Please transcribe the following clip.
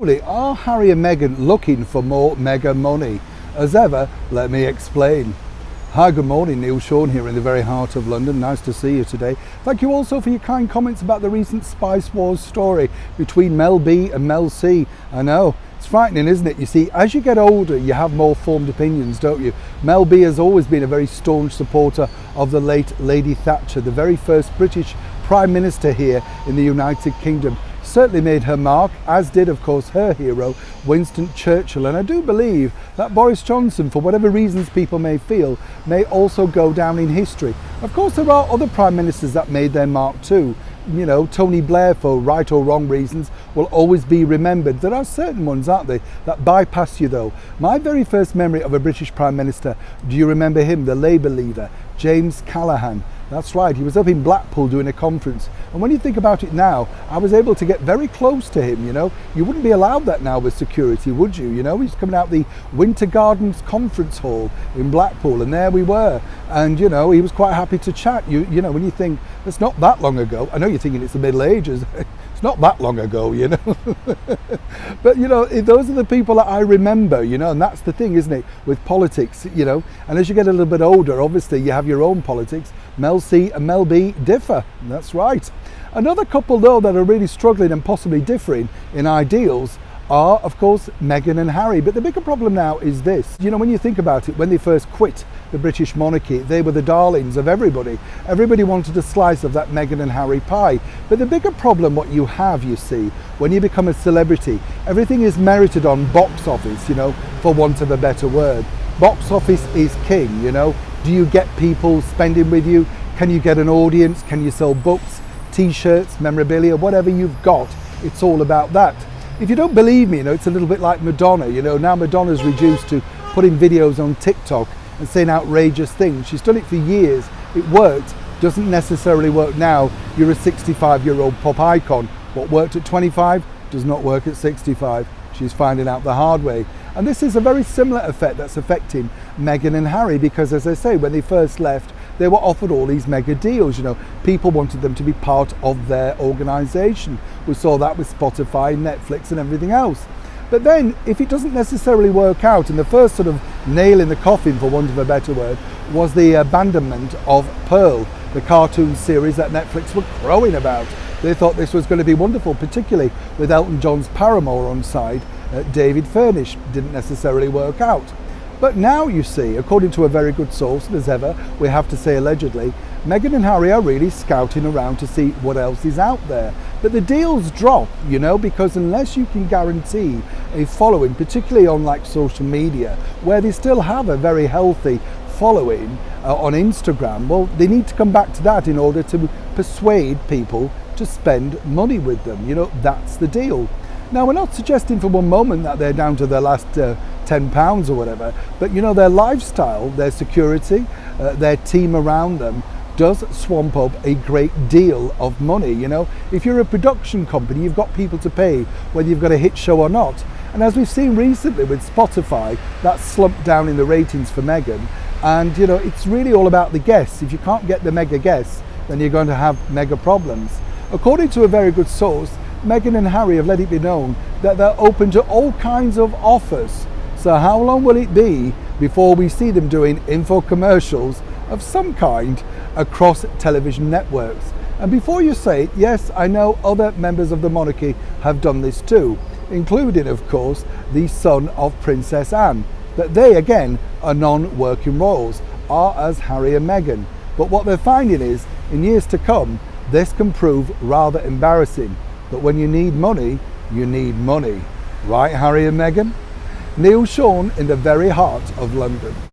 Are Harry and Meghan looking for more mega money? As ever, let me explain. Hi, good morning, Neil Sean here in the very heart of London. Nice to see you today. Thank you also for your kind comments about the recent Spice Wars story between Mel B and Mel C. I know, it's frightening, isn't it? You see, as you get older, you have more formed opinions, don't you? Mel B has always been a very staunch supporter of the late Lady Thatcher, the very first British Prime Minister here in the United Kingdom. Certainly made her mark, as did of course her hero Winston Churchill, and I do believe that Boris Johnson, for whatever reasons people may feel, may also go down in history. Of course there are other prime ministers that made their mark too. You know, Tony Blair, for right or wrong reasons, will always be remembered. There are certain ones, aren't they, that bypass you though. My very first memory of a British Prime Minister, do you remember him? The Labour leader, James Callaghan. That's right, he was up in Blackpool doing a conference, and when you think about it now, I was able to get very close to him. You know, you wouldn't be allowed that now with security, would you? You know, he's coming out the Winter Gardens conference hall in Blackpool, and there we were, and you know, he was quite happy to chat. You know, when you think it's not that long ago, I know you're thinking it's the Middle Ages, it's not that long ago, you know. But you know, those are the people that I remember, you know, and that's the thing, isn't it, with politics, you know. And as you get a little bit older, obviously you have your own politics. Mel C and Mel B differ, that's right. Another couple though that are really struggling and possibly differing in ideals are of course Meghan and Harry. But the bigger problem now is this, you know, when you think about it, when they first quit the British monarchy, they were the darlings of everybody. Everybody wanted a slice of that Meghan and Harry pie. But the bigger problem what you have, you see, when you become a celebrity, everything is merited on box office, you know, for want of a better word. Box office is king, you know. Do you get people spending with you? Can you get an audience? Can you sell books, t-shirts, memorabilia, whatever you've got? It's all about that. If you don't believe me, you know, it's a little bit like Madonna. You know, now Madonna's reduced to putting videos on TikTok and saying outrageous things. She's done it for years. It worked. Doesn't necessarily work now. You're a 65-year-old pop icon. What worked at 25 does not work at 65. She's finding out the hard way. And this is a very similar effect that's affecting Meghan and Harry, because as I say, when they first left, they were offered all these mega deals. You know, people wanted them to be part of their organisation. We saw that with Spotify, Netflix and everything else. But then if it doesn't necessarily work out, and the first sort of nail in the coffin, for want of a better word, was the abandonment of Pearl, the cartoon series that Netflix were crowing about. They thought this was going to be wonderful, particularly with Elton John's paramour on side, David Furnish. Didn't necessarily work out. But now you see, according to a very good source, and as ever, we have to say allegedly, Meghan and Harry are really scouting around to see what else is out there. But the deals drop, you know, because unless you can guarantee a following, particularly on like social media, where they still have a very healthy following on Instagram, well, they need to come back to that in order to persuade people to spend money with them. You know, that's the deal. Now, we're not suggesting for one moment that they're down to their last £10 or whatever, but you know, their lifestyle, their security, their team around them does swamp up a great deal of money. You know, if you're a production company, you've got people to pay whether you've got a hit show or not. And as we've seen recently with Spotify, that's slumped down in the ratings for Meghan. And you know, it's really all about the guests. If you can't get the mega guests, then you're going to have mega problems. According to a very good source, Meghan and Harry have let it be known that they're open to all kinds of offers. So how long will it be before we see them doing info commercials of some kind across television networks? And before you say it, yes, I know other members of the monarchy have done this too, including of course the son of Princess Anne. But they again are non-working royals, are as Harry and Meghan. But what they're finding is, in years to come, this can prove rather embarrassing. But when you need money, you need money. Right, Harry and Meghan? Neil Sean in the very heart of London.